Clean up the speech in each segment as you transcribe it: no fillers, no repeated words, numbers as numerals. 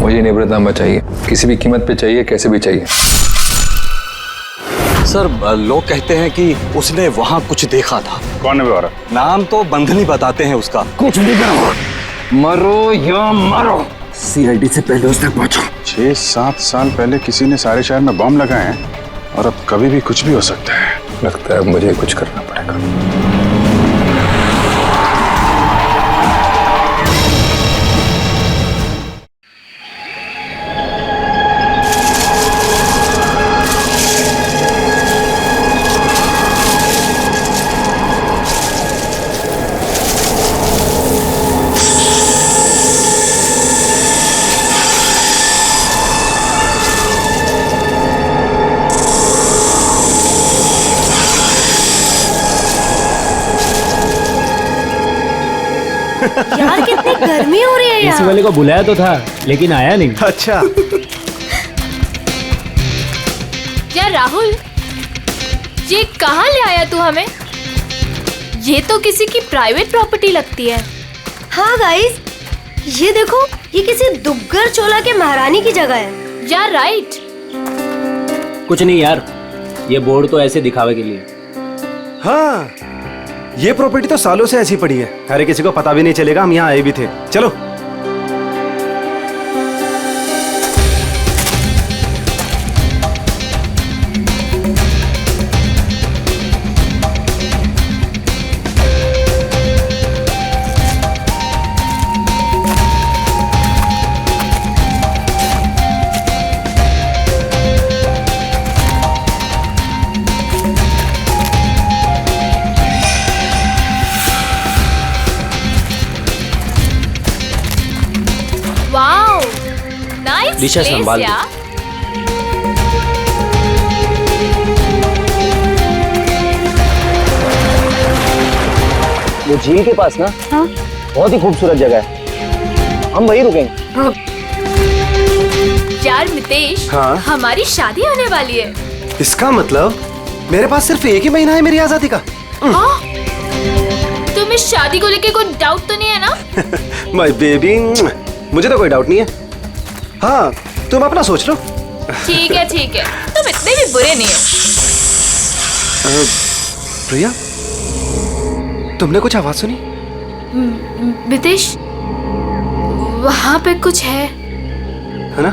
मुझे निवृत्तांबा चाहिए, किसी भी कीमत पे चाहिए, कैसे भी चाहिए। सर लोग कहते हैं कि उसने वहाँ कुछ देखा था। कौन है बेवारा? नाम तो बंधनी बताते हैं उसका। कुछ भी करो, मरो या मरो, सीआईडी से पहले उस तक पहुंचो। 6-7 साल पहले किसी ने सारे शहर में बम लगाए हैं और अब कभी भी कुछ भी हो सकता है। लगता है मुझे कुछ करना पड़ेगा। यार कितनी गर्मी हो रही है यार। एसी वाले को बुलाया तो था लेकिन आया नहीं। अच्छा। यार राहुल, ये कहाँ ले आया तू हमें? ये तो किसी की प्राइवेट प्रॉपर्टी लगती है। हाँ गाइस, ये देखो, ये किसी दुग्गर चोला के महारानी की जगह है। यार राइट। कुछ नहीं यार, ये बोर्ड तो ऐसे दिखावे के लिए। हाँ, ये प्रॉपर्टी तो सालों से ऐसी पड़ी है, अरे किसी को पता भी नहीं चलेगा हम यहाँ आए भी थे। चलो। वाओ, नाइस दिशा प्लेस संभाल लो। यार। वो झील के पास ना, हाँ? बहुत ही खूबसूरत जगह है, हम वहीं रुकेंगे। यार मितेश, हाँ? हमारी शादी होने वाली है। इसका मतलब मेरे पास सिर्फ एक ही महीना है मेरी आजादी का। हाँ? तुम्हें शादी को लेके कोई डाउट तो नहीं है ना? माय बेबी, मुझे तो कोई डाउट नहीं है। हाँ, तुम अपना सोच लो। ठीक है ठीक है, तुम इतने भी बुरे नहीं हो। प्रिया, तुमने कुछ आवाज सुनी? मितेश, वहाँ पे कुछ है ना?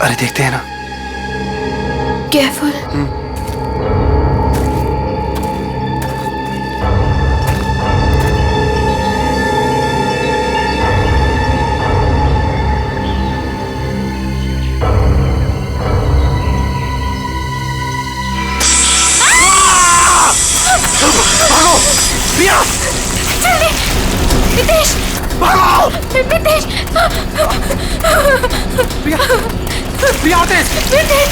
अरे देखते हैं ना। केयरफुल। प्रिया! जल्दी! मितेश! भागो! मितेश! प्रिया! प्रिया तेज! मितेश!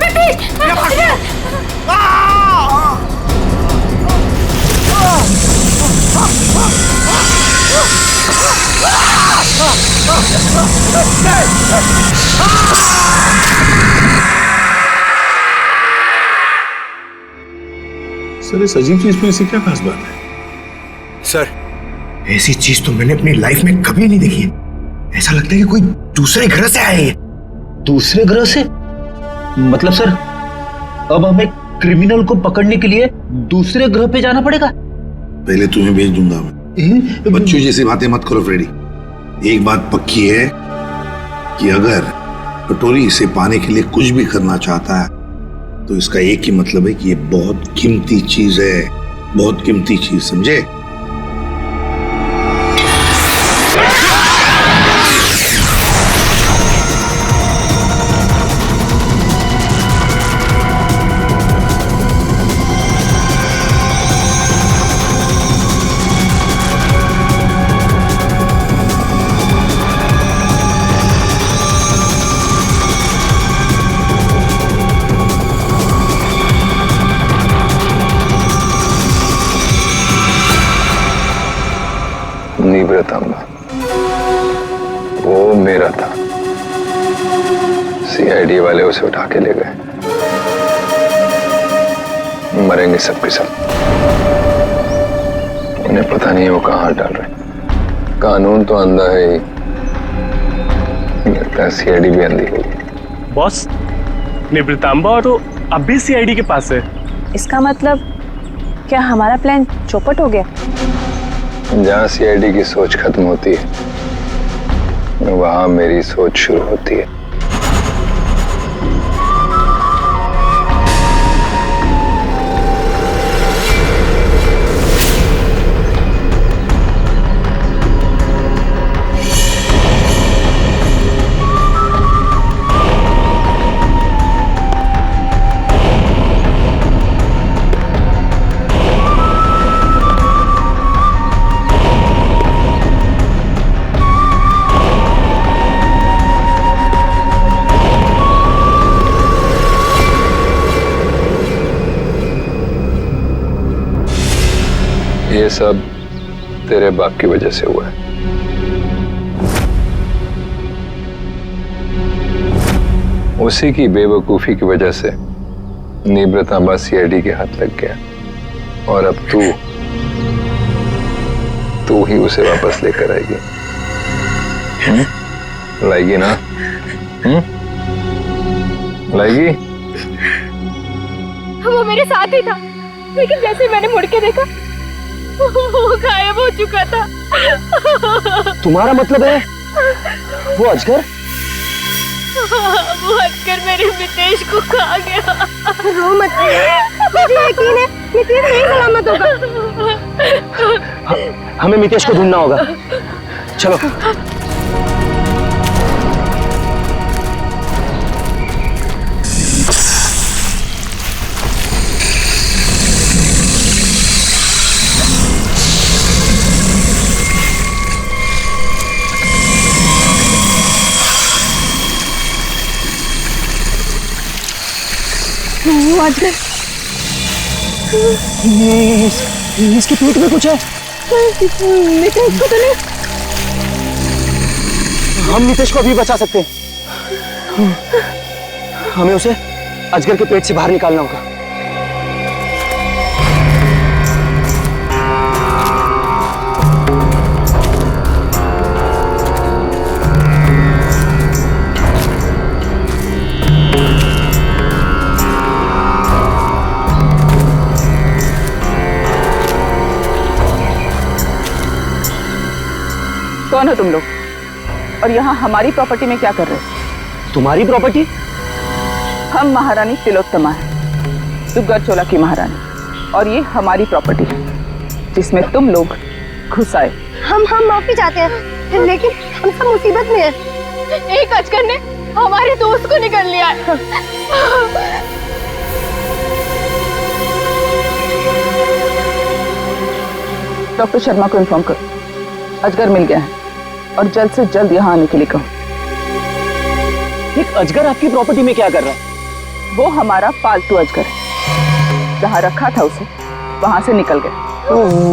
मितेश! प्रिया भाग! सर इस अजीब चीज में ऐसी क्या खास बात है? सर, ऐसी चीज तो मैंने अपनी लाइफ में कभी नहीं देखी है। ऐसा लगता है कि कोई दूसरे ग्रह से आए हैं। दूसरे ग्रह से? मतलब सर, अब हमें क्रिमिनल को पकड़ने के लिए दूसरे ग्रह पे जाना पड़ेगा? पहले तुम्हें भेज दूंगा मैं। बच्चों जैसी बातें मत करो फ्रेडी। एक बात पक्की है कि अगर कटोरी इसे पाने के लिए कुछ भी करना चाहता है तो इसका एक ही मतलब है कि ये बहुत कीमती चीज है, बहुत कीमती चीज, समझे? निवृत्तांबा, वो मेरा था। सीआईडी वाले उसे उठा के ले गए। मरेंगे सबके सब। इन्हें पता नहीं है वो कहाँ हाथ डाल रहे। कानून तो अंधा है ही, लगता है सीआईडी भी अंधी होगी। बॉस, निवृतांबा और वो अब भी सीआईडी के पास है। इसका मतलब क्या हमारा प्लान चौपट हो गया? जहाँ सीआईडी की सोच खत्म होती है, वहां मेरी सोच शुरू होती है। ये सब तेरे बाप की वजह से हुआ है। उसी की बेवकूफी की वजह से निवृतांबा सीआईडी के हाथ लग गया, और अब तू ही उसे वापस लेकर आएगी। लाएगी ना? लाएगी? वो मेरे साथ ही था, लेकिन जैसे मैंने मुड़ के देखा वो गायब हो चुका था। तुम्हारा मतलब है वो अजगर? वो अजगर मेरे मितेश को खा गया। रो मत, मुझे यकीन है मितेश नहीं सलामत होगा। हमें मितेश को ढूंढना होगा, चलो। वो अजगर, इसके पेट में कुछ है। मितेश को तो नहीं। हम मितेश को अभी बचा सकते हैं। हमें उसे अजगर के पेट से बाहर निकालना होगा। कौन हो तुम लोग, और यहाँ हमारी प्रॉपर्टी में क्या कर रहे हो? तुम्हारी प्रॉपर्टी? हम महारानी तिलोत्तमा है, दुग्गर चोला की महारानी, और ये हमारी प्रॉपर्टी है जिसमें तुम लोग घुस आए। हम माफी चाहते हैं, लेकिन हम सब मुसीबत में हैं। एक अजगर ने हमारे दोस्त को निकल लिया है। डॉक्टर शर्मा को इन्फॉर्म करो, अजगर मिल गया है और जल्द से जल्द यहाँ आने के लिए कहो। एक अजगर आपकी प्रॉपर्टी में क्या कर रहा है? वो हमारा पालतू अजगर है, जहाँ रखा था उसे वहां से निकल गया।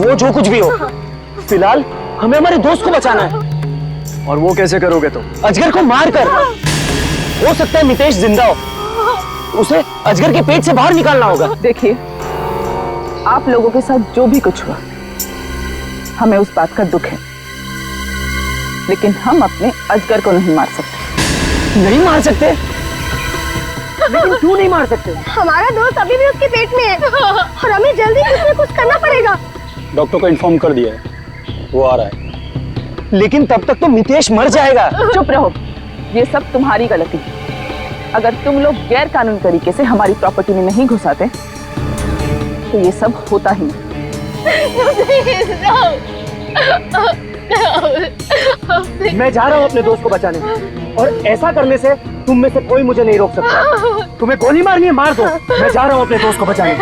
वो जो कुछ भी हो, फिलहाल हमें हमारे दोस्त को बचाना है। और वो कैसे करोगे तुम? अजगर को मार कर। हो सकता है मितेश जिंदा हो, उसे अजगर के पेट से बाहर निकालना होगा। देखिए, आप लोगों के साथ जो भी कुछ हुआ, हमें उस बात का दुख है, लेकिन हम अपने अजगर को नहीं मार सकते। नहीं मार सकते? लेकिन क्यों नहीं मार सकते? हमारा दोस्त अभी भी उसके पेट में है और हमें जल्दी कुछ न कुछ करना पड़ेगा। डॉक्टर को इन्फॉर्म कर दिया है, वो आ रहा है। लेकिन तब तक तो मितेश मर जाएगा। चुप रहो, ये सब तुम्हारी गलती है। अगर तुम लोग गैर कानूनी तरीके से हमारी प्रॉपर्टी में नहीं घुसाते तो ये सब होता ही नहीं। मैं जा रहा हूँ अपने दोस्त को बचाने, और ऐसा करने से तुम में से कोई मुझे नहीं रोक सकता। तुम्हें गोली मारनी है, मार दो। मैं जा रहा हूँ अपने दोस्त को बचाने।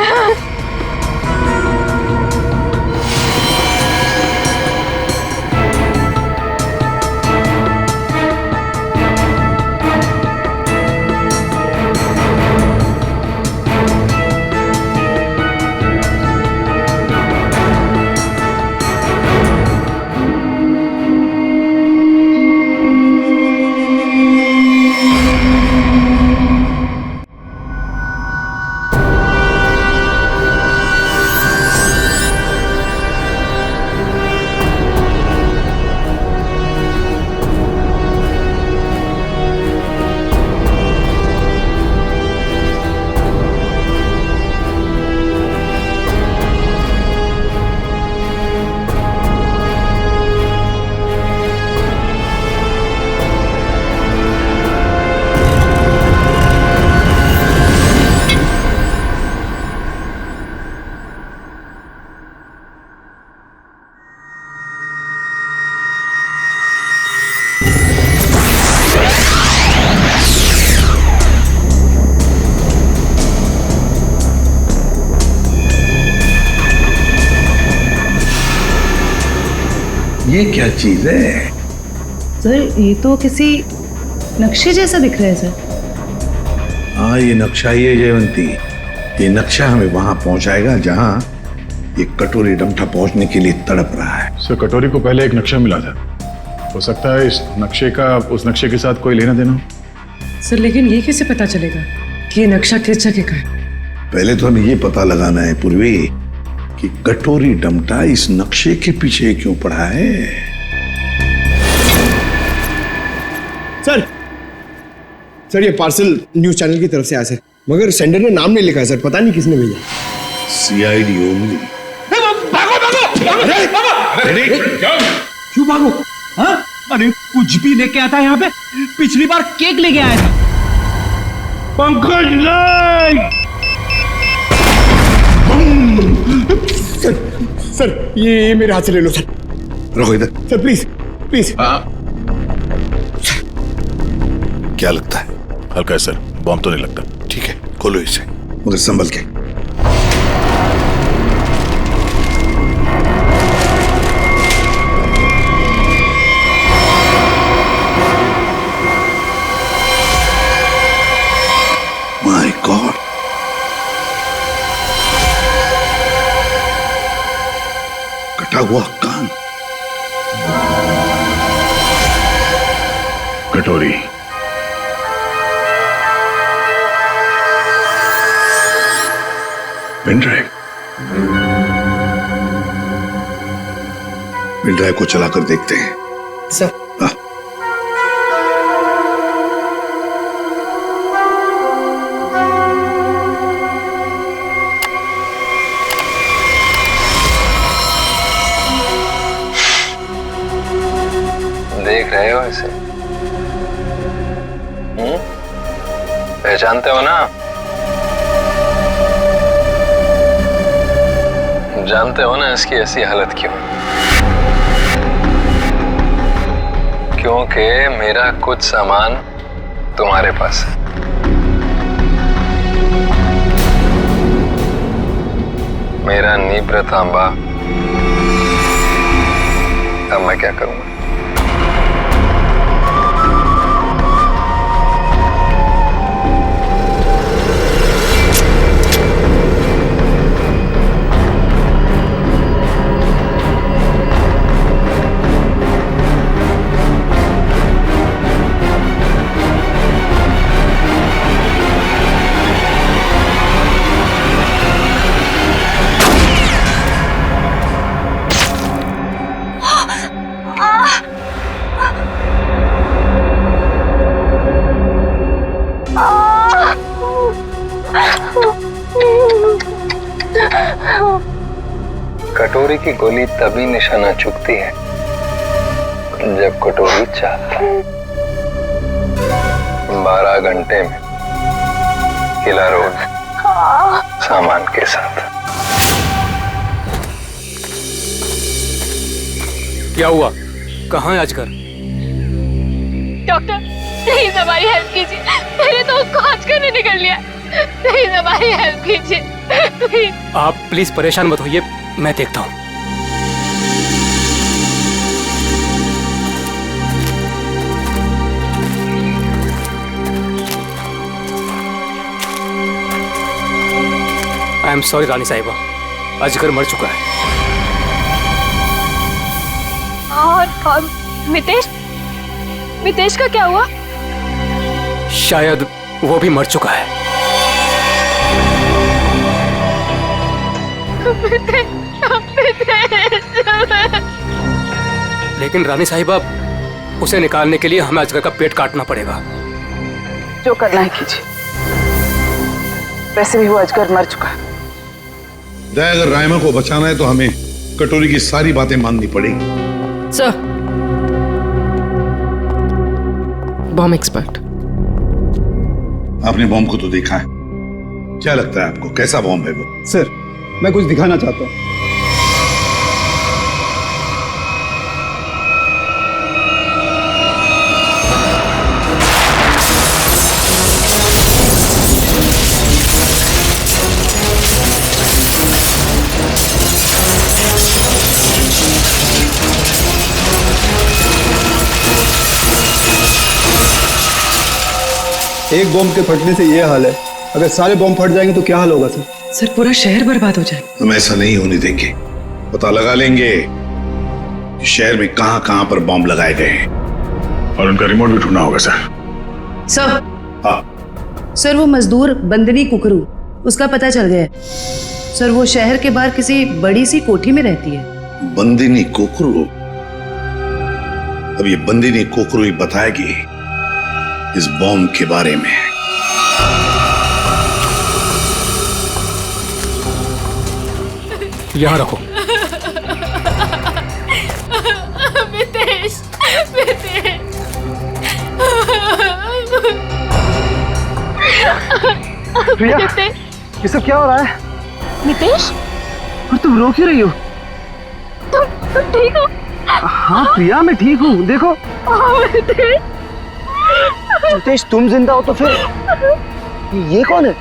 ये क्या चीज है? सर ये तो किसी नक्शे जैसा दिख रहा है सर। हाँ, ये नक्शा ही है जयवंती। ये नक्शा हमें वहां पहुंचाएगा जहां ये कटोरी डमठा पहुंचने के लिए तड़प रहा है। सर कटोरी को पहले एक नक्शा मिला था, हो सकता है इस नक्शे का उस नक्शे के साथ कोई लेना देना हो। सर लेकिन ये कैसे पता चलेगा कि ये नक्शा किस जगह का है? पहले तो हमें ये पता लगाना है पूर्वी कि कटोरी डमटा इस नक्शे के पीछे क्यों पड़ा है। सर ये पार्सल न्यूज चैनल की तरफ से आया सर, मगर सेंडर ने नाम नहीं लिखा है सर, पता नहीं किसने भेजा। CID only. क्यों भागो? हाँ? अरे कुछ भी लेके आता है यहाँ पे। पिछली बार केक लेके आया था। पंकज नहीं। सर ये मेरे हाथ से ले लो सर। रखो इधर। Sir please please. क्या लगता है? हल्का है सर, बॉम्ब तो नहीं लगता। ठीक है, खोलो इसे, मगर संभल के। माय गॉड, कटा हुआ कान। कटोरी, पेनड्राइव। पेनड्राइव को चलाकर देखते हैं। सर देख रहे हो इसे? पहचानते हो ना? जानते हो ना इसकी ऐसी हालत क्यों? क्योंकि मेरा कुछ सामान तुम्हारे पास है। मेरा नीब्र तांबा। अब मैं क्या करूंगा? कटोरी की गोली तभी निशाना चुकती है जब कटोरी चाहता है। 12 घंटे में किला रोड सामान के साथ। क्या हुआ? कहाँ है आजकल? डॉक्टर प्लीज हमारी हेल्प कीजिए। मेरे दोस्त को आजकल ने निकल लिया। प्लीज हमारी हेल्प कीजिए प्लीज। आप प्लीज परेशान मत होइए, मैं देखता हूँ। आई एम सॉरी रानी साहिबा, अजगर मर चुका है। और मितेश? मितेश का क्या हुआ? शायद वो भी मर चुका है। लेकिन रानी साहिबा, उसे निकालने के लिए हमें अजगर का पेट काटना पड़ेगा। जो करना है कीजिए, वैसे भी वो अजगर मर चुका है। अगर रायमा को बचाना है तो हमें कटोरी की सारी बातें माननी पड़ेगी। Sir, bomb expert. आपने बॉम्ब को तो देखा है, क्या लगता है आपको कैसा बॉम्ब है वो? सर मैं कुछ दिखाना चाहता हूँ। एक बॉम्ब के फटने से ये हाल है, अगर सारे बॉम्ब फट जाएंगे तो क्या हाल होगा सर? सर पूरा शहर बर्बाद हो जाए। हम ऐसा नहीं होने देंगे। पता लगा लेंगे कि शहर में कहां कहां पर बॉम्ब लगाए गए हैं और उनका रिमोट भी ढूंढना होगा सर। सर हाँ सर वो मजदूर बंदनी कुकरू, उसका पता चल गया है सर। वो शहर के बाहर किसी बड़ी सी कोठी में रहती है। बंदिनी कोकरू। अब ये बंदिनी कोकरू ही बताएगी इस बॉम्ब के बारे में। यहाँ रखो। मितेश, मितेश। प्रिया, ये सब क्या हो रहा है? नितेश, और तुम रो क्यों रही हो? तुम ठीक हो? हाँ प्रिया, मैं ठीक हूँ। देखो नितेश, तुम जिंदा हो तो फिर ये कौन है?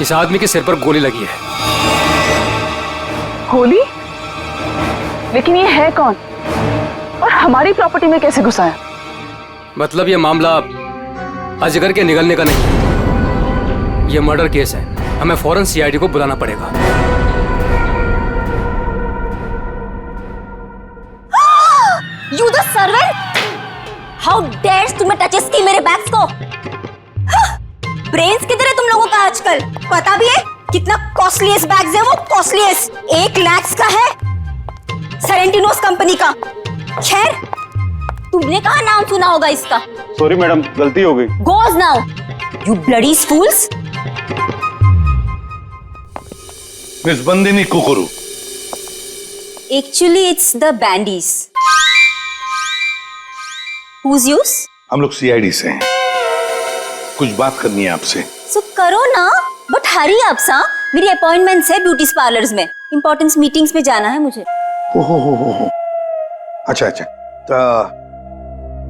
इस आदमी के सिर पर गोली लगी है। गोली? लेकिन ये है कौन और हमारी प्रॉपर्टी में कैसे घुसा है? मतलब ये मामला अजगर के निगलने का नहीं, ये मर्डर केस है। हमें फौरन सीआईडी को बुलाना पड़ेगा। You the servant! How dares तुम्हें टचेस की मेरे बैग्स को? ब्रेन्स किधर है तुम लोगों का आजकल? पता भी है कितना कॉस्टलीस्ट बैग्स है वो? कॉस्टलीस्ट 1 लाख का है, सेरेंटिनोस कंपनी का। खैर, तुमने कहाँ नाम सुना होगा इसका? सॉरी मैडम, गलती हो गई। Goes now, you bloody fools! Miss Bandini Kukru. Actually, it's the bandies. Who's yours? हम लोग सीआईडी से हैं। कुछ बात करनी है आपसे। So करो ना, बट हरी आप सा। मेरी अपॉइंटमेंट्स है ब्यूटी पार्लर्स में, इंपॉर्टेंट मीटिंग्स में जाना है मुझे। हो। अच्छा। तो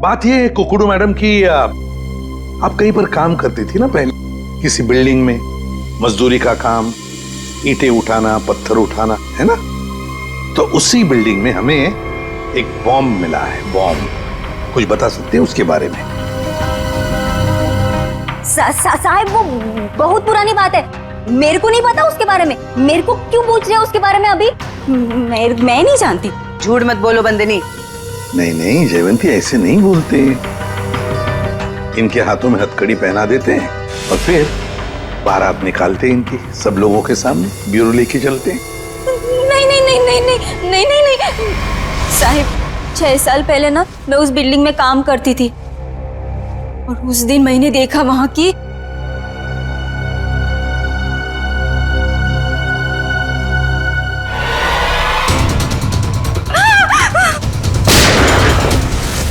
बात ये है कुकड़ू मैडम की, आप कहीं पर काम करती थी ना पहले, किसी बिल्डिंग में, मजदूरी का काम, ईंटें उठाना, पत्थर उठाना, है ना? तो उसी बिल्डिंग में हमें एक बॉम्ब मिला है। बॉम्ब, कुछ बता सकते हैं उसके बारे में? साहब, वो बहुत पुरानी बात है, मेरे को नहीं पता उसके बारे में। मेरे को क्यों पूछ रहे हो उसके बारे में अभी? मैं नहीं जानती। झूठ मत बोलो बंदनी। नहीं जयवंती, ऐसे नहीं बोलते। इनके हाथों में हथकड़ी पहना देते हैं और फिर बारात निकालते हैं इनकी, सब लोगों के सामने ब्यूरो लेके चलते हैं। नहीं साहिब, 6 साल पहले ना मैं उस बिल्डिंग में काम करती थी और उस दिन मैंने देखा वहां की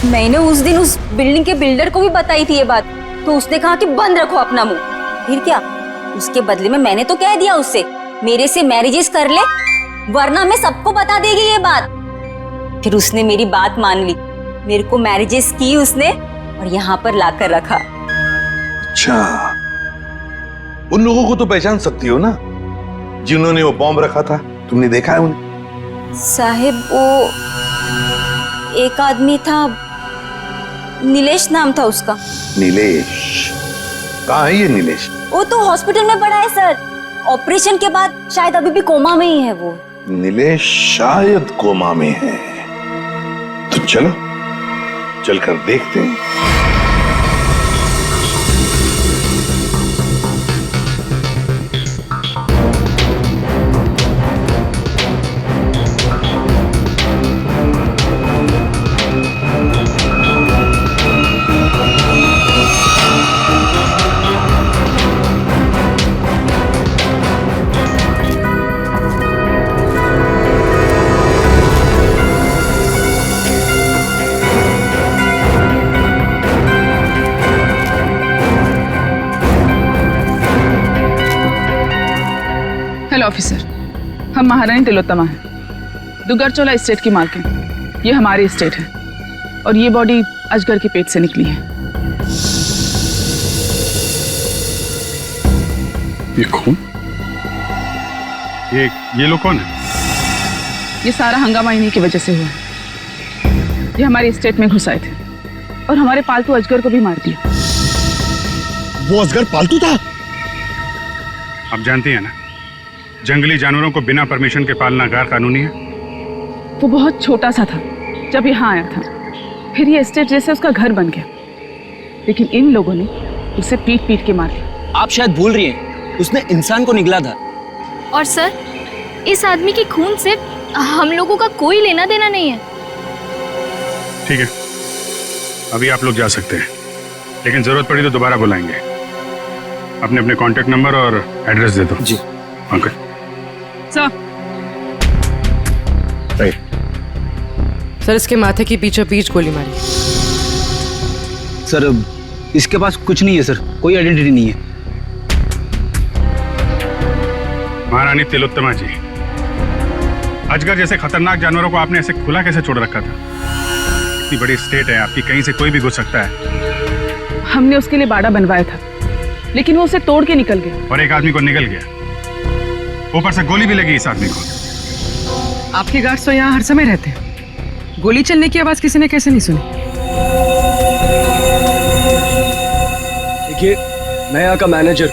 मैंने उस दिन उस बिल्डिंग के बिल्डर को भी बताई थी ये बात, तो उसने कहा कि बंद रखो अपना मुंह। फिर क्या, उसके बदले में मैंने तो कह दिया उससे मेरे से मैरिजेस कर ले, वरना मैं सबको बता देगी ये बात। फिर उसने मेरी बात मान ली, मेरे को मैरिजेस की उसने और यहाँ पर लाकर रखा। अच्छा, उन लोगों को तो पहचान सकती हो ना जिन्होंने वो बॉम्ब रखा था? तुमने देखा है उन्हें? साहिब, वो एक आदमी था, नीलेश नाम था उसका। नीलेश? कहाँ है ये नीलेश? वो तो हॉस्पिटल में पड़ा है सर, ऑपरेशन के बाद शायद अभी भी कोमा में ही है वो। नीलेश शायद कोमा में है, तो चलो चलकर देखते हैं। हेलो ऑफिसर, हम महारानी तिलोत्तमा हैं, दुगरचोला एस्टेट की मालकिन। ये हमारी एस्टेट है और ये बॉडी अजगर के पेट से निकली है। ये कौन? ये लोग कौन है? ये सारा हंगामा इन्हीं की वजह से हुआ है। ये हमारी स्टेट में घुस आए थे और हमारे पालतू अजगर को भी मार दिया। वो अजगर पालतू था? आप जानती हैं ना, जंगली जानवरों को बिना परमिशन के पालना गैर कानूनी है। वो बहुत छोटा सा था जब यहाँ आया था, फिर ये स्टेट जैसे उसका घर बन गया, लेकिन इन लोगों ने उसे पीट पीट के मार दिया। आप शायद भूल रही हैं, उसने इंसान को निगला था। और सर, इस आदमी के खून से हम लोगों का कोई लेना देना नहीं है। ठीक है, अभी आप लोग जा सकते हैं, लेकिन जरूरत पड़ी तो दोबारा बुलाएंगे। अपने अपने कांटेक्ट नंबर और एड्रेस दे दो। जी ओके सर। सर, इसके माथे की बीचों बीच गोली मारी। सर, इसके पास कुछ नहीं है सर, कोई आइडेंटिटी नहीं है। महारानी तिलोत्तमा जी, अजगर जैसे खतरनाक जानवरों को आपने ऐसे खुला कैसे छोड़ रखा था? इतनी बड़ी स्टेट है आपकी, कहीं से कोई भी घुस सकता है। हमने उसके लिए बाड़ा बनवाया था, लेकिन वो उसे तोड़ के निकल गया। और एक आदमी को निकल गया, ऊपर से गोली भी लगी इस आदमी को। आपके गार्ड्स तो यहाँ हर समय रहते हैं, गोली चलने की आवाज किसी ने कैसे नहीं सुनी? देखिए, मैं यहाँ का मैनेजर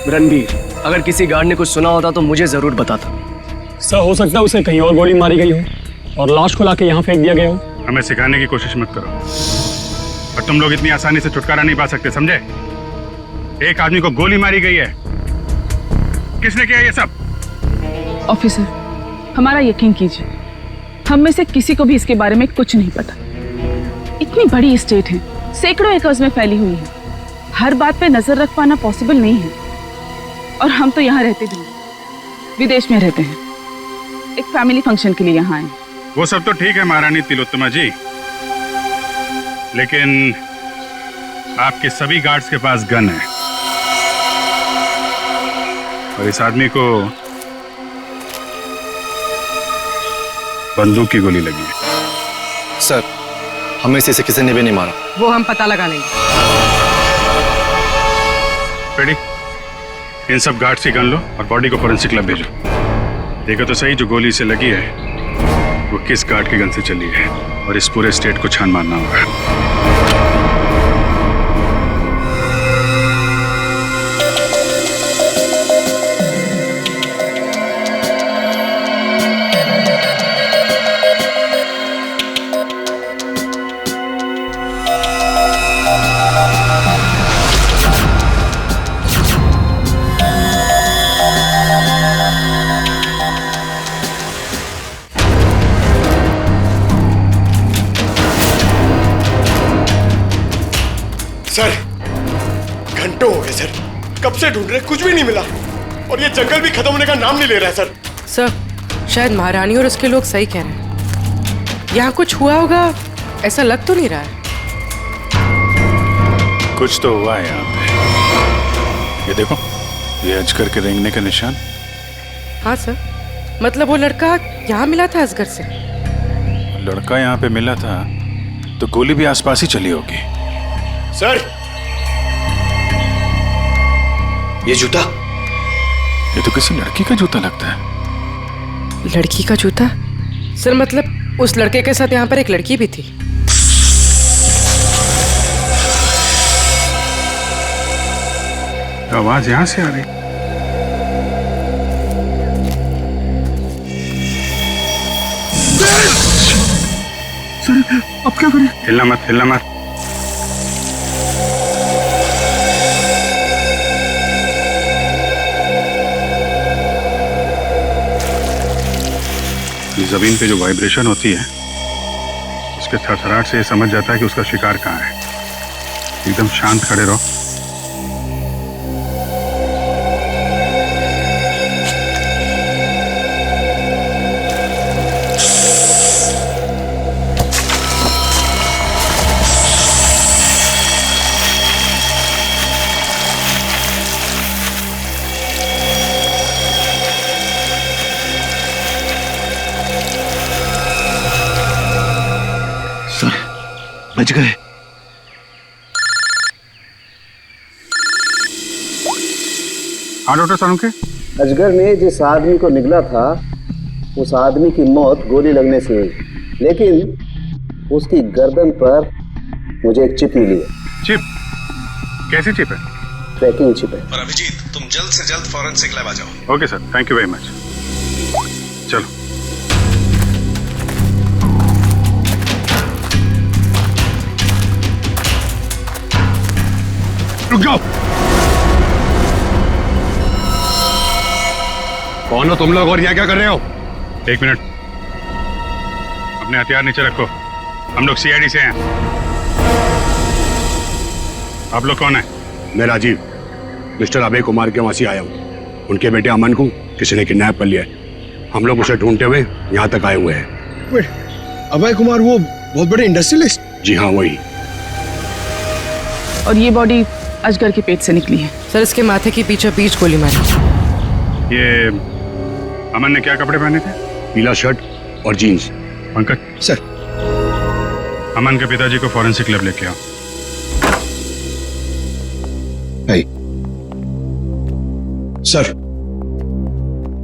रणबीर, अगर किसी गार्ड ने कुछ सुना होता तो मुझे जरूर बताता। सर, हो सकता है उसे कहीं और गोली मारी गई हो और लाश को लाके यहाँ फेंक दिया गया हो। हमें सिखाने की कोशिश मत करो, और तुम लोग इतनी आसानी से छुटकारा नहीं पा सकते, समझे? एक आदमी को गोली मारी गई है। किसने किया ये सब? ऑफिसर, हमारा यकीन कीजिए, हम में से किसी को भी इसके बारे में कुछ नहीं पता। इतनी बड़ी स्टेट है, सैकड़ों एकर्स में फैली हुई है, हर बात पे नजर रख पाना पॉसिबल नहीं है। और हम तो यहाँ रहते भी नहीं, विदेश में रहते हैं, एक फैमिली फंक्शन के लिए यहाँ आए। वो सब तो ठीक है महारानी तिलोत्तमा जी, लेकिन आपके सभी गार्ड्स के पास गन है, और इस आदमी को बंदूक की गोली लगी है। सर, हमें से किसी ने भी नहीं मारा। वो हम पता लगा लेंगे। रेडी? इन सब गार्ड्स की गन लो और बॉडी को फोरेंसिक लैब भेजो। देखो तो सही, जो गोली से लगी है वो किस गार्ड की गन से चली है, और इस पूरे स्टेट को छान मारना होगा। सर, घंटों हो गए सर, कब से ढूंढ रहे, कुछ भी नहीं मिला, और ये जंगल भी खत्म होने का नाम नहीं ले रहा है सर। सर, शायद महारानी और उसके लोग सही कह रहे हैं। यहाँ कुछ हुआ होगा, ऐसा लग तो नहीं रहा है। कुछ तो हुआ है यहाँ पे। ये देखो, ये अजगर के रेंगने का निशान। हाँ सर, मतलब वो लड़का यहाँ मिला था अजगर से। लड़का यहाँ पे मिला था तो गोली भी आसपास ही चली होगी। सर, ये जूता, ये तो किसी लड़की का जूता लगता है। लड़की का जूता? सर, मतलब उस लड़के के साथ यहाँ पर एक लड़की भी थी। आवाज यहाँ से आ रही। सर, अब क्या करें? हिलना मत, हिलना मत। जमीन पे जो वाइब्रेशन होती है, उसके थरथराहट से ये समझ जाता है कि उसका शिकार कहाँ है। एकदम शांत खड़े रहो। बच गए। हाँ डॉक्टर सानू के, अजगर ने जिस आदमी को निगला था उस आदमी की मौत गोली लगने से हुई, लेकिन उसकी गर्दन पर मुझे एक चिप मिली है। चिप? कैसी चिप है? ट्रैकिंग चिप है। और अभिजीत, तुम जल्द से जल्द फॉरेंसिक लैब आ जाओ। Okay sir, thank you very much. चलो। रुक जाओ। कौन हो तुम लोग और यहाँ क्या कर रहे हो? एक मिनट, अपने हथियार नीचे रखो। हम लोग सीआईडी से हैं। आप लोग कौन है? मैं राजीव, मिस्टर अभय कुमार के वहां से आया हूँ। उनके बेटे अमन को किसी ने किडनैप कर लिया है। हम लोग उसे ढूंढते हुए यहाँ तक आए हुए हैं। अभय कुमार वो बहुत बड़े इंडस्ट्रियलिस्ट? जी हाँ, वही। और ये बॉडी अजगर के पेट से निकली है। सर, इसके माथे की पीछे बीच गोली मारी। ये अमन ने क्या कपड़े पहने थे? पीला शर्ट और जीन्स। पंकज सर, अमन के पिताजी को फॉरेंसिक लैब लेके आओ।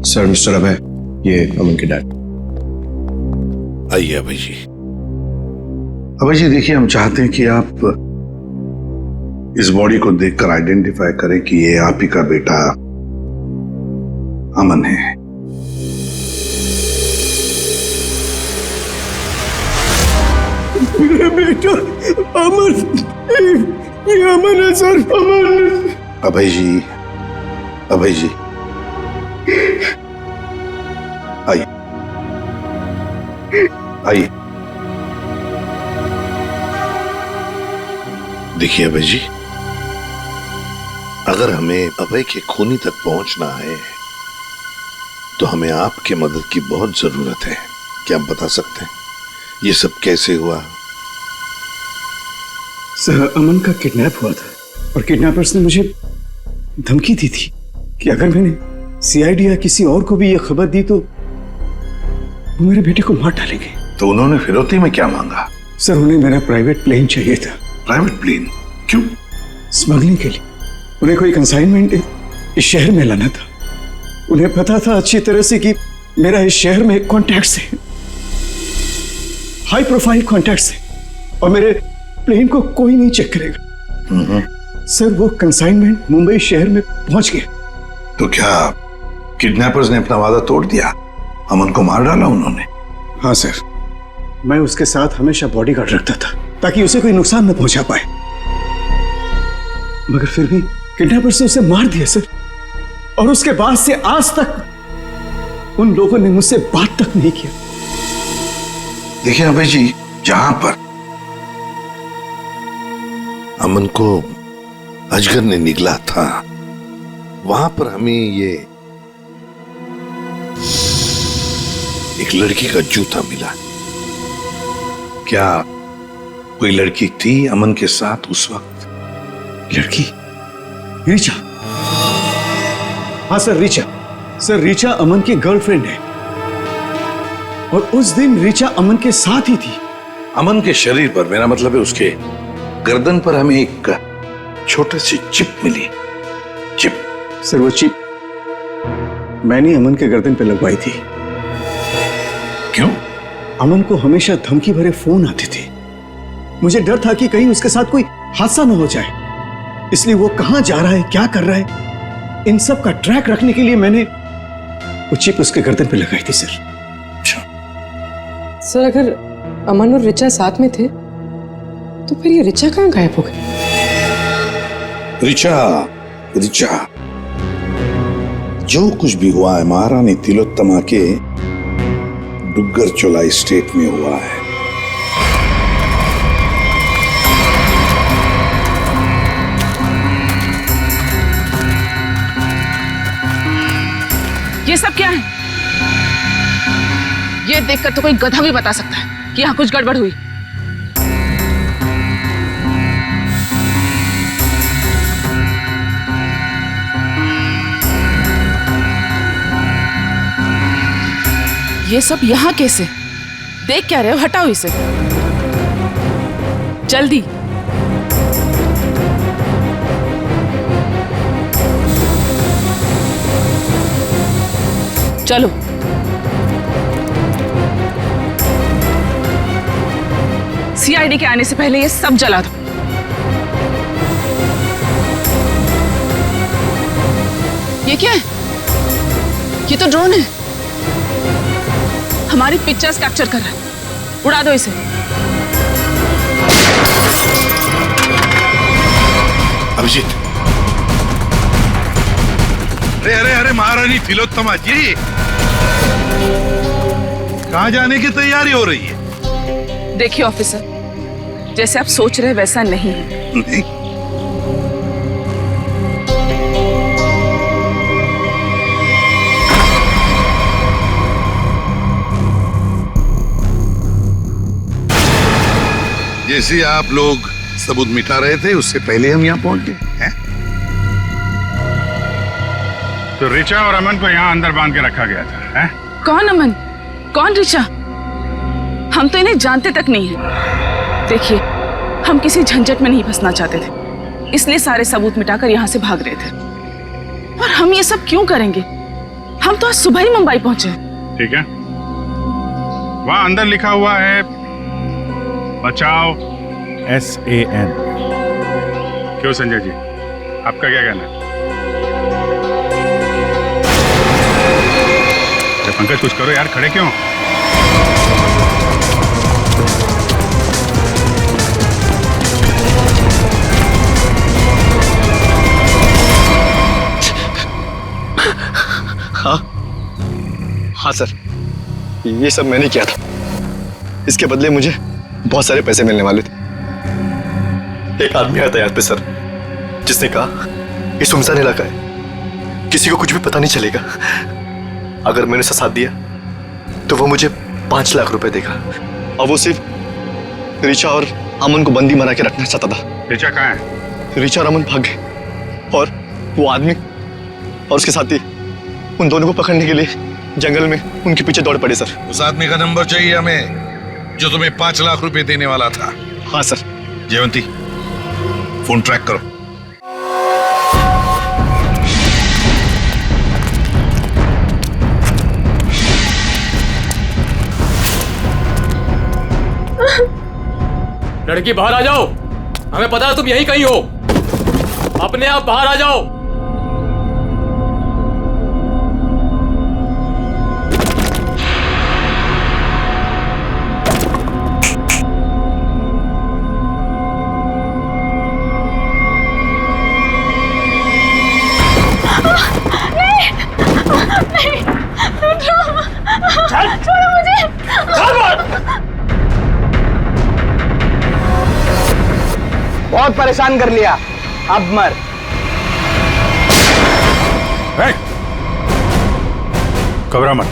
सर मिस्टर अभय, ये अमन के डैड। आइए अभय जी। अभय जी देखिए, हम चाहते हैं कि आप इस बॉडी को देखकर आइडेंटिफाई करें कि ये आप ही का बेटा अमन है। मेरा बेटा अमन, ये अमन है सर, अमन। अभय जी, अभय जी आइए, आइए। देखिए अभय जी, अगर हमें अभय के खूनी तक पहुंचना है तो हमें आपके मदद की बहुत जरूरत है। क्या आप बता सकते हैं ये सब कैसे हुआ? सर, अमन का किडनैप हुआ था और किडनैपर्स ने मुझे धमकी दी थी कि अगर मैंने सीआईडी या किसी और को भी यह खबर दी तो वो मेरे बेटे को मार डालेंगे। तो उन्होंने फिरौती में क्या मांगा? सर, उन्हें मेरा प्राइवेट प्लेन चाहिए था। Private plane? क्यों? स्मगलिंग के लिए। उन्हें कोई कंसाइनमेंट इस शहर में लाना था। उन्हें पता था अच्छी तरह से कि मेरा इस शहर में कॉन्टैक्ट्स है, हाई प्रोफाइल कॉन्टैक्ट्स है, और मेरे प्लेन को कोई नहीं चेक करेगा। सर, वो कंसाइनमेंट मुंबई शहर में पहुंच गया। तो क्या किडनैपर्स ने अपना वादा तोड़ दिया? अमन को मार डाला उन्होंने? हाँ सर, मैं उसके साथ हमेशा बॉडीगार्ड रखता था ताकि उसे कोई नुकसान न पहुंचा पाए, मगर फिर भी किडनैपर्स ने उसे मार दिया सर। और उसके बाद से आज तक उन लोगों ने मुझसे बात तक नहीं किया। देखिए अभय जी, जहां पर अमन को अजगर ने निगला था वहां पर हमें ये एक लड़की का जूता मिला। क्या कोई लड़की थी अमन के साथ उस वक्त? लड़की? रीचा? हाँ सर, रीचा। सर, रीचा अमन की गर्लफ्रेंड है और उस दिन रीचा अमन के साथ ही थी। अमन के शरीर पर, मेरा मतलब है उसके गर्दन पर, हमें एक छोटी सी चिप मिली। चिप? सर, वो चिप मैंने अमन के गर्दन पे लगवाई थी। क्यों? अमन को हमेशा धमकी भरे फोन आते थे। मुझे डर था कि कहीं उसके साथ कोई हादसा न हो जाए, इसलिए वो कहां जा रहा है, क्या कर रहा है, इन सब का ट्रैक रखने के लिए मैंने वो चिप उसके गर्दन पे लगाई थी सर। सर, अगर अमन और रिचा साथ में थे तो फिर ये रिचा कहाँ गायब हो गई? रिचा, रिचा, जो कुछ भी हुआ है महारानी तिलोत्तमा के डुग्गर चोलाई स्टेट में हुआ है। ये सब क्या है? ये देखकर तो कोई गधा भी बता सकता है कि यहाँ कुछ गड़बड़ हुई। ये सब यहाँ कैसे? देख क्या रहे हो? हटाओ इसे जल्दी। चलो। सीआईडी के आने से पहले ये सब जला दो। ये क्या है? ये तो ड्रोन है, हमारी पिक्चर्स कैप्चर कर रहा है। उड़ा दो इसे। अभिजीत, अरे अरे अरे महारानी तिलोत्तमा जी, कहाँ जाने की तैयारी हो रही है? देखिए ऑफिसर, जैसे आप सोच रहे वैसा नहीं है। नहीं? जैसे आप लोग सबूत मिटा रहे थे उससे पहले हम यहाँ पहुंच गए हैं। तो रिचा और अमन को यहाँ अंदर बांध के रखा गया था, हैं? कौन अमन, कौन रिचा? हम तो इन्हें जानते तक नहीं है। देखिए, हम किसी झंझट में नहीं फंसना चाहते थे, इसलिए सारे सबूत मिटाकर यहाँ से भाग रहे थे। और हम ये सब क्यों करेंगे? हम तो आज सुबह ही मुंबई पहुंचे। ठीक है, वहां अंदर लिखा हुआ है बचाओ SAN। क्यों संजय जी, आपका क्या कहना है? पंकज कुछ करो यार, खड़े क्यों? हाँ सर, ये सब मैंने किया था। इसके बदले मुझे बहुत सारे पैसे मिलने वाले थे। एक आदमी आया था यहाँ पे सर, जिसने कहा ये सुनसान इलाका है, किसी को कुछ भी पता नहीं चलेगा। अगर मैंने उसका साथ दिया तो वो मुझे 5 लाख रुपए देगा, और वो सिर्फ रिचा और अमन को बंदी बना के रखना चाहता था। रिचा कहाँ है? रिचा और अमन भाग गए, और वो आदमी और उसके साथी उन दोनों को पकड़ने के लिए जंगल में उनके पीछे दौड़ पड़े सर। उस आदमी का नंबर चाहिए हमें, जो तुम्हें 5 लाख रुपए देने वाला था। हाँ सर। जयवंती, फोन ट्रैक करो। लड़की बाहर आ जाओ, हमें पता है तुम यहीं कहीं हो। अपने आप बाहर आ जाओ। छोड़ो मुझे। बहुत परेशान कर लिया, अब मर। घबरा मत,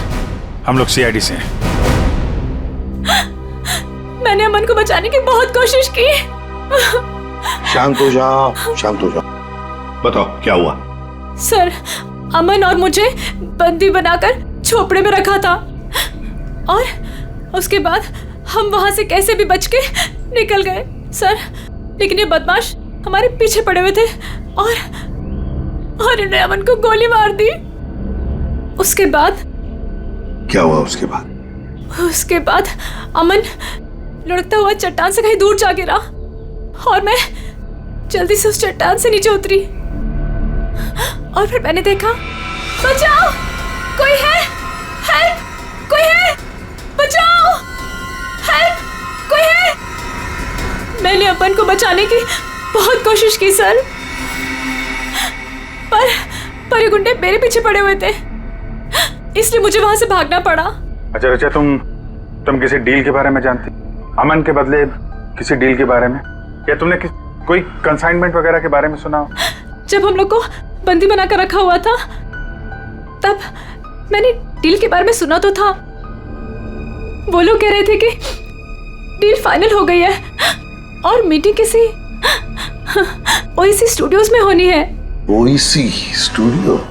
हम लोग CID से हैं। मैंने अमन को बचाने की बहुत कोशिश की। शांत हो जाओ, शांत हो जाओ। बताओ क्या हुआ? सर, अमन और मुझे बंदी बनाकर झोपड़े में रखा था, और उसके बाद हम वहां से कैसे भी बच के निकल गए सर। लेकिन ये बदमाश हमारे पीछे पड़े हुए थे, और इन्होंने अमन को गोली मार दी। उसके बाद क्या हुआ? उसके बाद अमन लुढ़कता हुआ चट्टान से कहीं दूर जा गिरा, और मैं जल्दी से उस चट्टान से नीचे उतरी, और फिर मैंने देखा, बचाओ, कोई है, हेल्प, कोई है, बचाओ, हेल्प, कोई है। मैंने अमन को बचाने की बहुत कोशिश की सर, पर ये गुंडे मेरे पीछे पड़े हुए थे, इसलिए मुझे वहां से भागना पड़ा। अच्छा रिचा, तुम किसी डील के बारे में जानती? अमन के बदले किसी डील के बारे में, या तुमने कोई कंसाइनमेंट वगैरह के बारे में सुना? जब हम लोग को बंदी बनाकर रखा हुआ था, तब मैंने डील के बारे में सुना तो था। वो लोग कह रहे थे कि डील फाइनल हो गई है, और मीटिंग किसी OEC स्टूडियोज में होनी है। OEC studio?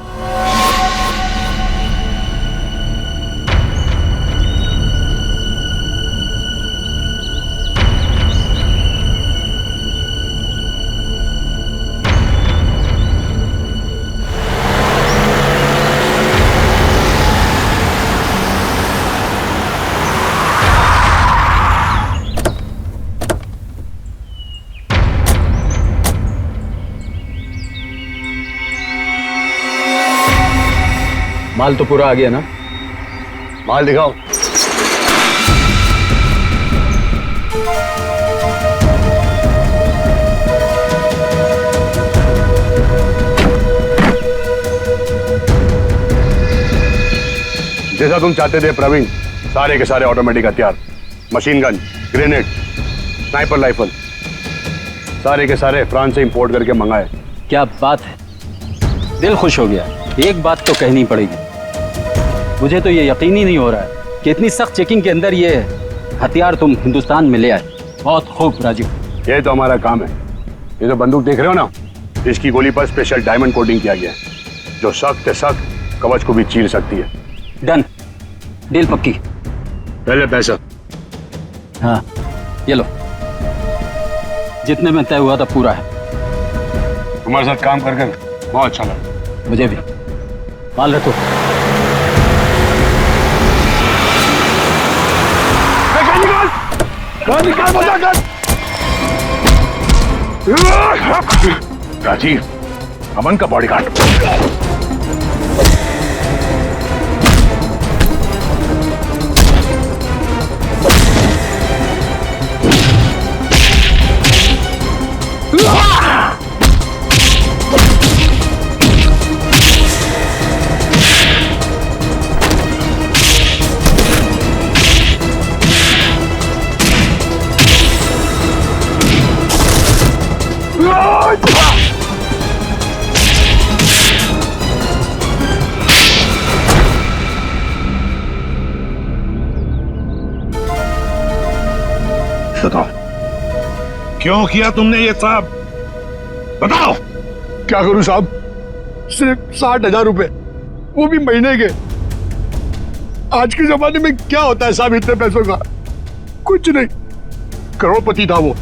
माल तो पूरा आ गया ना? माल दिखाओ। जैसा तुम चाहते थे प्रवीण, सारे के सारे ऑटोमेटिक हथियार, machine gun, grenade, sniper rifle, सारे के सारे फ्रांस से इंपोर्ट करके मंगाए। क्या बात है, दिल खुश हो गया। एक बात तो कहनी पड़ेगी, मुझे तो ये यकीन ही नहीं हो रहा है कि इतनी सख्त चेकिंग के अंदर ये हथियार तुम हिंदुस्तान में ले आए। बहुत खूब राजीव, ये तो हमारा काम है। ये जो बंदूक देख रहे हो ना, इसकी गोली पर स्पेशल डायमंड कोटिंग किया गया है, जो सख्त से सख्त कवच को भी चीर सकती है। डन, डील पक्की। पहले पैसा। हाँ ये लो, जितने में तय हुआ था पूरा है। तुम्हारे साथ काम कर बहुत अच्छा लगा। मुझे भी। माल रखो। राजीव, अमन का बॉडीगार्ड। बताओ, क्यों किया तुमने ये सब? बताओ। क्या करूं साहब, सिर्फ 60,000 रुपए, वो भी महीने के। आज के जमाने में क्या होता है साहब इतने पैसों का? कुछ नहीं। करोड़पति था वो,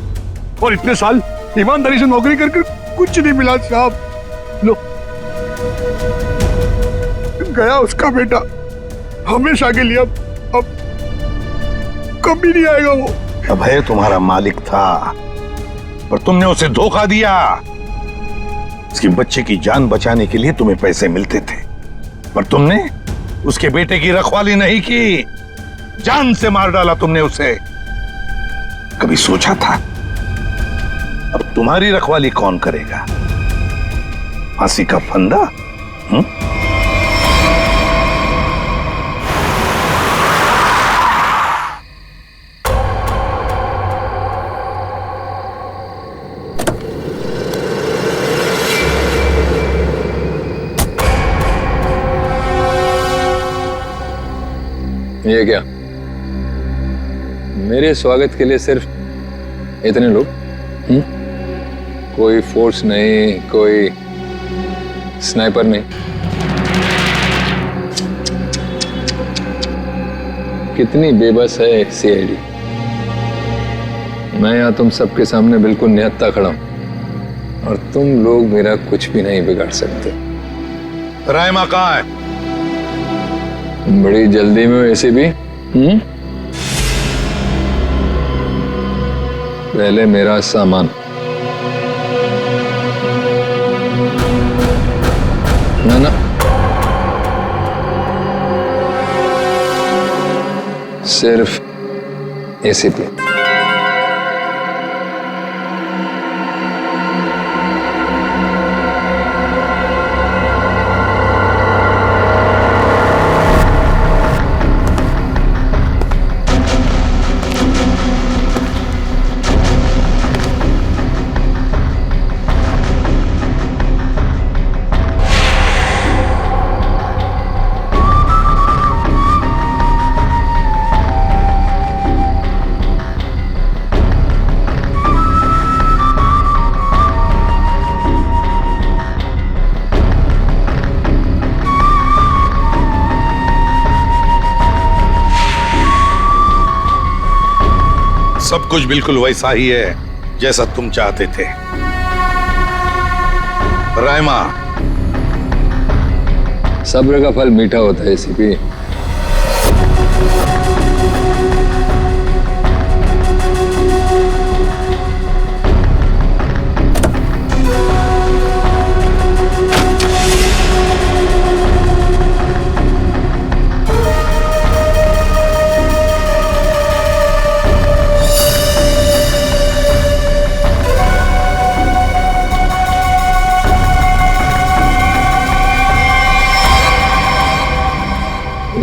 और इतने साल ईमानदारी से नौकरी करके कुछ नहीं मिला साहब। लो, गया उसका बेटा, हमेशा के लिए। अब कभी नहीं आएगा वो। अभय तुम्हारा मालिक था, पर तुमने उसे धोखा दिया। उसके बच्चे की जान बचाने के लिए तुम्हें पैसे मिलते थे, पर तुमने उसके बेटे की रखवाली नहीं की, जान से मार डाला तुमने उसे। कभी सोचा था अब तुम्हारी रखवाली कौन करेगा? फांसी का फंदा? ये क्या, मेरे स्वागत के लिए सिर्फ इतने लोग? कोई फोर्स नहीं, कोई स्नाइपर नहीं। कितनी बेबस है सीआईडी। मैं यहाँ तुम सबके सामने बिल्कुल निहत्था खड़ा हूं, और तुम लोग मेरा कुछ भी नहीं बिगाड़ सकते। रायमा कहाँ है? बड़ी जल्दी में वैसे भी। पहले मेरा सामान। ना सिर्फ एसीपी। सब कुछ बिल्कुल वैसा ही है जैसा तुम चाहते थे। रायमा, सब्र का फल मीठा होता है एसीपी।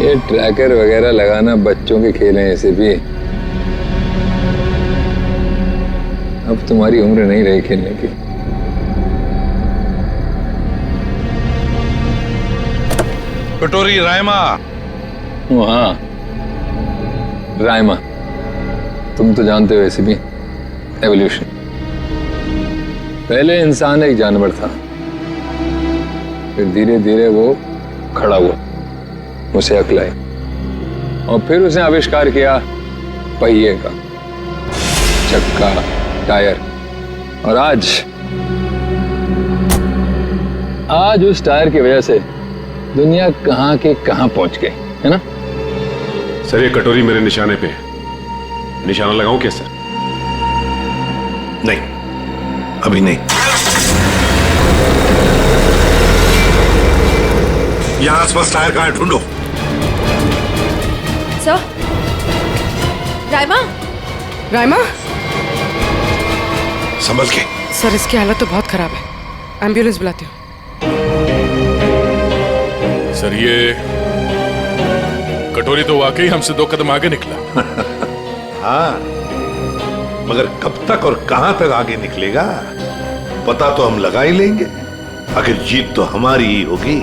ये ट्रैकर वगैरह लगाना बच्चों के खेल हैं ऐसे भी। अब तुम्हारी उम्र नहीं रही खेलने की। कटोरी रायमा। हाँ रायमा, तुम तो जानते हो ऐसे भी एवोल्यूशन। पहले इंसान एक जानवर था, फिर धीरे धीरे वो खड़ा हुआ, उसे अक्ल आई और फिर उसने आविष्कार किया पहिए का, चक्का, टायर। और आज उस टायर की वजह से दुनिया कहां के कहां पहुंच गई है ना। सर ये कटोरी मेरे निशाने पे है, निशाना लगाऊं क्या सर? नहीं, अभी नहीं। यहां आसपास टायर कहां है, ढूंढो। सर, रायमा, रायमा, संभल के। सर इसकी हालत तो बहुत खराब है, एम्बुलेंस बुलाती हूँ। सर ये कटोरी तो वाकई हमसे 2 कदम आगे निकला। हाँ, मगर कब तक और कहां तक आगे निकलेगा पता तो हम लगा ही लेंगे। आखिर जीत तो हमारी ही होगी।